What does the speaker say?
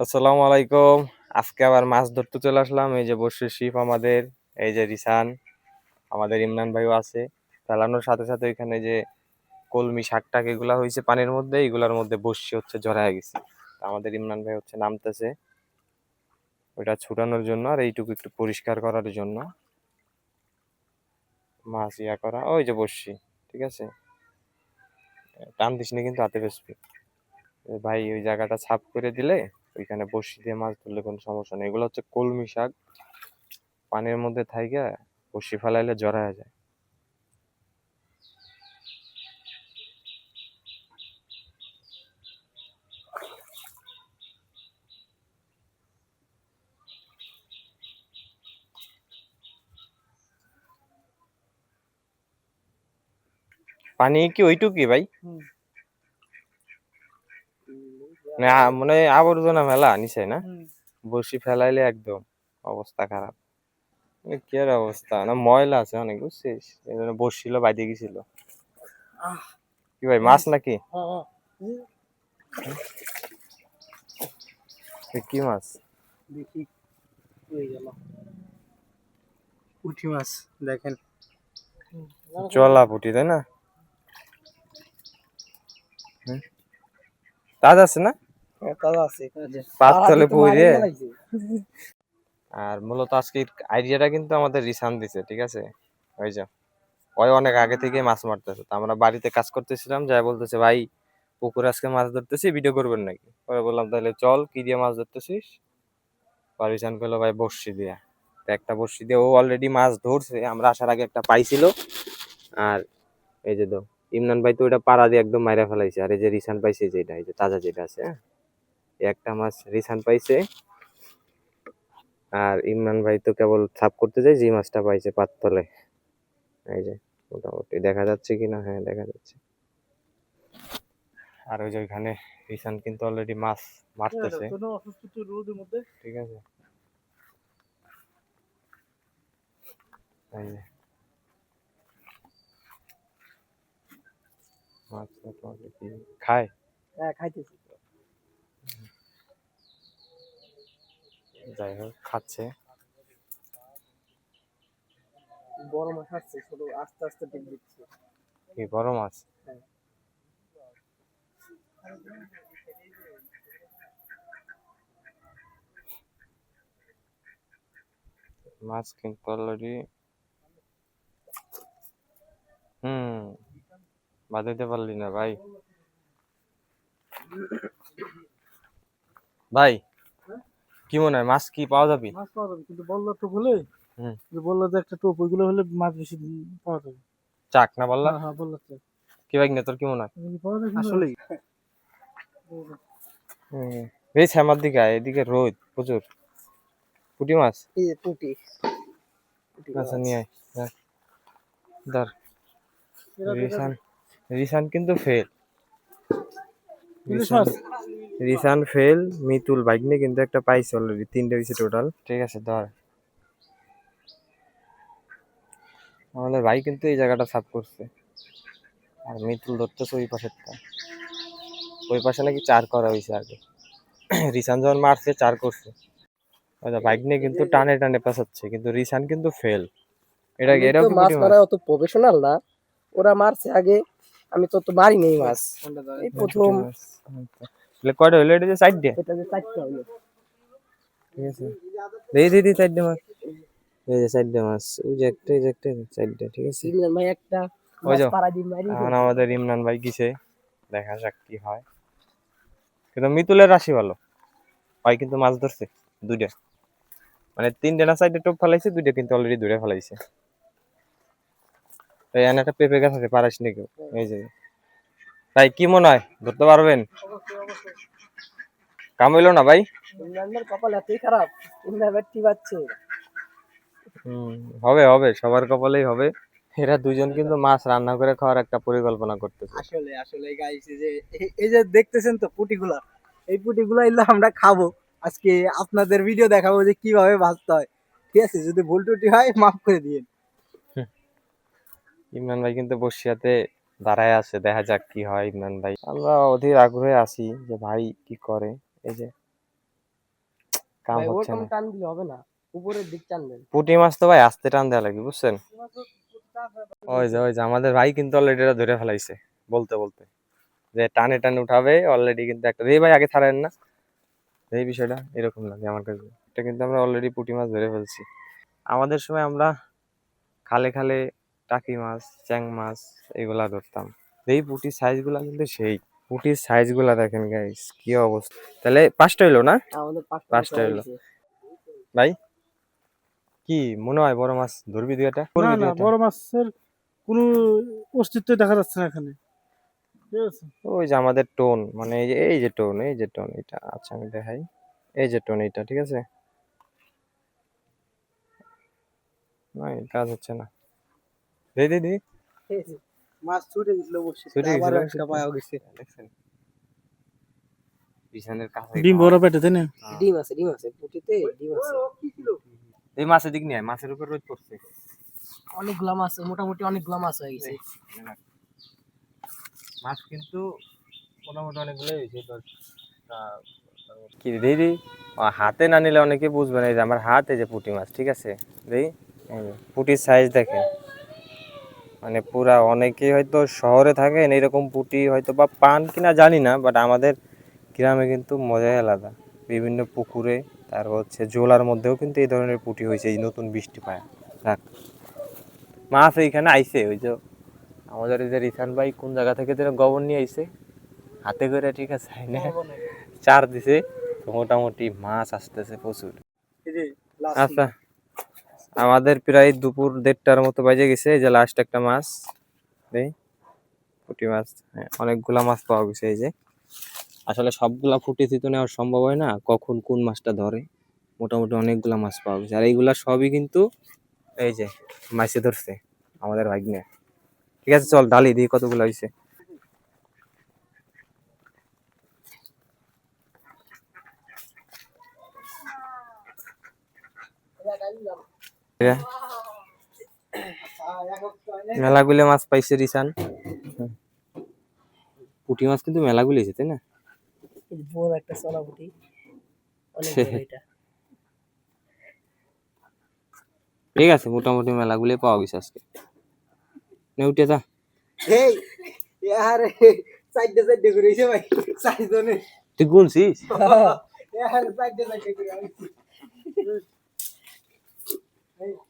আসসালামু আলাইকুম। আজকে আবার মাছ ধরতে চলে আসলাম। এই যে বর্ষির ছিপ আমাদের, এই যে রিসান, আমাদের ইমরান ভাইও আছে। ফেলানোর সাথে সাথে ওইখানে যে কলমি শাক টাক এগুলা হয়েছে পানির মধ্যে, এগুলার মধ্যে বর্ষি হচ্ছে জড়ায় গেছে। আমাদের ইমরান ভাই হচ্ছে নামতেছে ওইটা ছুটানোর জন্য, আর এইটুকু একটু পরিষ্কার করার জন্য মাছ ইয়া করা। ওই যে বর্ষি, ঠিক আছে, টান দিস না কিন্তু হাতে বেসবি। ভাই ওই জায়গাটা সাফ করে দিলে ওইখানে বর্ষি দিয়ে মাছ ধরলে কোনো সমস্যা নেই। এগুলো হচ্ছে কলমি শাক, পানির মধ্যে থাইকা বড়শি ফেলাইলে জড়ায় যায়। পানি কি ওইটুকুই ভাই? মনে হয় আবর্জনা মেলা নিচে না? বড়শি ফেলাইলে একদম অবস্থা খারাপ। কি আর অবস্থা, না ময়লা আছে অনেক, বুঝছিস? এই জন্য বড়শিল বাইতে গেছিল। কি ভাই, মাছ নাকি? কি মাছ? দেখি হয়ে গেল পুঁটি মাছ, দেখেন জলা পুঁটি, তাই না? তাজা আছে না? তাজা আছে, পাততলে পড়ে। আর মূলত আজকে আইডিয়াটা কিন্তু আমাদের রিসান দিছে, ঠিক আছে? ওই যে ওই অনেক আগে থেকে মাছ মারতেছে, তো আমরা বাড়িতে কাজ করতেছিলাম, যাই বলতেছে ভাই পুকুরে আজকে মাছ ধরতেছি, ভিডিও করবেন নাকি? পরে বললাম তাহলে চল, কি দিয়ে মাছ ধরতেছিস? পারমিশন করলো ভাই বড়শি দিয়া। তো একটা বড়শি দিয়ে ও অলরেডি মাছ ধরছে, আমরা আসার আগে একটা পাইছিল। আর এই যে তো ইমরান ভাই তো ওটা পাড়া দিয়ে একদম মাইরা ফেলাইছে। আর এই যে রিসান পাইছে, যেটা এই যে তাজা যেটা আছে, হ্যাঁ, এই একটা মাছ রিসান পাইছে। আর ইমরান ভাই তো কেবল ছাপ করতে যায়, যে মাছটা পাইছে পাততলে। এই যে মোটামুটি দেখা যাচ্ছে কিনা, হ্যাঁ দেখা যাচ্ছে। আর ওই যে ওইখানে রিসান কিন্তু অলরেডি মাছ মারতেছে, ঠিক আছে? এই যে মাছ মোটামুটি কি খায়, হ্যাঁ খাইতেছি। যাই হোক খাচ্ছে। বড় মাছ আসছে, ছোট আস্তে আস্তে ডিম দিচ্ছে। কি বড় মাছ? হ্যাঁ। মাছ কিন্তু অলরেডি বাঁধাইতে পারলি না ভাই। ভাই কি মনে হয় মাছ কি পাওয়া যাবে? মাছ পাওয়া যাবে, কিন্তু বললা টোপ হলে, হুম, বললা যে একটা টোপ, ওইগুলো হলে মাছ বেশি পাওয়া যাবে। চাক না বললা? হ্যাঁ হ্যাঁ, বললা চাক। কি ভাই না, তোর কি মনে হয়? পাওয়া যায় আসলেই। এই শ্যামার দিকে আয়, এদিকে রোদ প্রচুর। পুঁটি মাছ, এই যে পুঁটি, পুঁটি আচ্ছা মাছ। নিয়ে আয়, ধর। রিসান, রিসান কিন্তু ফেল। রিসান, রিসান ফেল। মিতুল ভাগ্নে কিন্তু একটা পাইছে অলরেডি, তিনটে হয়েছে টোটাল, ঠিক আছে ধর। আমাদের ভাই কিন্তু এই জায়গাটা সাফ করছে। আর মিতুল ধরতেছে ওই পাশেরটা, ওই পাশে নাকি চার করা হয়েছে আগে। রিসান যখন মারছে চার করছে। বাইক নিয়ে কিন্তু টানে টানে পেঁচাচ্ছে, কিন্তু রিসান কিন্তু ফেল। এটা আমি এটাও তো কি মাছ পুঁটি মাছ? মারা অত প্রফেশনাল না, ওরা মারছে আগে, আমি তো মারি নেই মাছ, এই প্রথম। কয়টা হইলো এটা? যে সাইড দিয়ে, এটা যে চারটা হলো। ঠিক আছে, দেখি দিদি সাইড দিয়ে মাছ। এই যে সাইড দিয়ে মাছ, ওই যে একটা, এই যে একটা সাইড দিয়ে, ঠিক আছে। ইমরান ভাই একটা ওই মাছ যে পাড়া দিয়ে মারি এখন ফেলছে। আমাদের ইমরান ভাই গেছে, দেখা যাক কি হয়। কিন্তু মিতুলের রাশি ভালো, ভাই কিন্তু মাছ ধরছে দুইটা, মানে তিনটা না সাইডে টোপ ফেলাইছে, দুইটা কিন্তু অলরেডি ধরে ফেলাইছে। এই এনে একটা পেঁপে গাছ আছে, পারাস নাকি? এই যে ভাই কি মনে হয় ধরতে পারবেন? কাম হইলো না ভাই? ইমরান ভাইয়ের কপাল এতই খারাপ, ইমরান ভাই টিপাচ্ছে। হম, হবে হবে, সবার কপালেই হবে। এরা দুইজন কিন্তু মাছ রান্না করে খাওয়ার একটা পরিকল্পনা করতেছে। আসলে আসলে গাইস, এই যে এই যে দেখতেছেন তো পুটিগুলা, এই পুটিগুলা ইল্লা আমরা খাবো আজকে, আপনাদের ভিডিও দেখাবো যে কিভাবে ভাজতে হয়। ঠিক আছে, যদি ভুল টুটি হয় মাফ করে দিন। ইমরান ভাই কিন্তু বসিয়াতে দাঁড়ায় আছে, দেখা যাক কি হয়। ইমরান ভাই, আমরা অধীর আগ্রহে আছি যে ভাই কি করে। এই যে কাম ভাই হচ্ছে ওরকম না। টান দিলে হবে না, উপরের দিক টানবেন। পুঁটি মাছ তো ভাই আস্তে টান দেওয়া লাগে, বুঝছেন? ওই যে আমাদের ভাই কিন্তু অলরেডি এটা ধরে ফেলাইছে বলতে বলতে, যে টানে টানে উঠাবে অলরেডি কিন্তু একটা। রে ভাই আগে ছাড়েন না, এই বিষয়টা এরকম লাগে আমার কাছে। এটা কিন্তু আমরা অলরেডি পুঁটি মাছ ধরে ফেলছি। আমাদের সময় আমরা খালে খালে টাকি মাছ, চ্যাং মাছ এগুলা ধরতাম। এই পুঁটির সাইজ গুলা কিন্তু সেই, পুঁটির সাইজ গুলা দেখেন গাইস, কি অবস্থা। তাহলে 5টা হইলো না? আমাদের 5টা মাছ 5টা হয়ে হইলো গেছে। ভাই। কি মনে হয় বড় মাছ ধরবি দুই একটা? না করবি দুই না, একটা? বড় মাছের কোনো অস্তিত্ব দেখা যাচ্ছে না এখানে, ঠিক আছে। ওই যে আমাদের টোন, মানে এই যে টোন, এই যে টোন এটা, আচ্ছা আমি দেখাই, এই যে টোন এইটা, ঠিক আছে। না কাজ হচ্ছে না, দে ঠিক আছে। মাছ ছুটে গেছিল বসে, ছুটে আবার গেছিল একটা পাওয়া গেছে। দেখছেন পিছনের কাছে ডিম বড় পেটে, তাই না? ডিম আছে পুঁটিতে, ডিম আছে। এই মাছের দিক নিয়ে মাছের উপর রোদ পড়ছে। অনেকগুলা মাছ, মোটামুটি অনেকগুলা মাছ হয়ে গেছে। মাছ কিন্তু মোটামুটি অনেকগুলো হয়েছে তোর। কি দিদি হাতে না নিলে অনেকে বুঝবে না, এই যে আমার হাত, এই যে পুঁটি মাছ, ঠিক আছে। এই যে পুঁটির সাইজ দেখেন, মানে পুরা। অনেকে হয়তো শহরে থাকেন এরকম পুঁটি হয়তো বা পান কিনা জানি না, বাট আমাদের গ্রামে কিন্তু মজাই আলাদা। বিভিন্ন পুকুরে, তারপর হচ্ছে জোলার মধ্যেও কিন্তু এই ধরনের পুঁটি হয়েছে এই নতুন বৃষ্টি পায়। রাখ মাছ এইখানে আইছে, ওই যে আমাদের এই যে রিসান ভাই কোন জায়গা থেকে যেন গোবর নিয়ে আইছে হাতে করে, ঠিক আছে, আইনে চার দিছে, তো মোটামুটি মাছ আসতেছে প্রচুর। এই যে last আচ্ছা আমাদের প্রায় দুপুর 1:30টার মতো বাজে গেছে। এই যে লাস্ট একটা মাছ, এই পুঁটি মাছ। হ্যাঁ, অনেকগুলা মাছ পাওয়া গেছে। এই যে আসলে সবগুলা ফুটেছি তো নেওয়া সম্ভব হয় না, কখন কোন মাছটা ধরে। মোটামুটি অনেকগুলা মাছ পাওয়া গেছে, আর এইগুলা সবই কিন্তু এই যে মাছে ধরছে আমাদের ভাগ্নে। ঠিক আছে চল ডালি দিই কতগুলো হয়েছে। মেলাগুলো মাছ পাইছে রিসান। পুঁটি মাছ কিন্তু মেলাগুলো হয়েছে, তাই না? এই বড় একটা চলা পুঁটি, অনেক বড় এটা। ঠিক আছে মোটামুটি মেলাগুলো পাওয়া গেছে আজকে। নে উঠে যা। এই আরে সাইডে সাইডে ঘুরেছে ভাই, সাইডনে তুই গুনছিস? আরে সাইডে সাইডে ঘুরে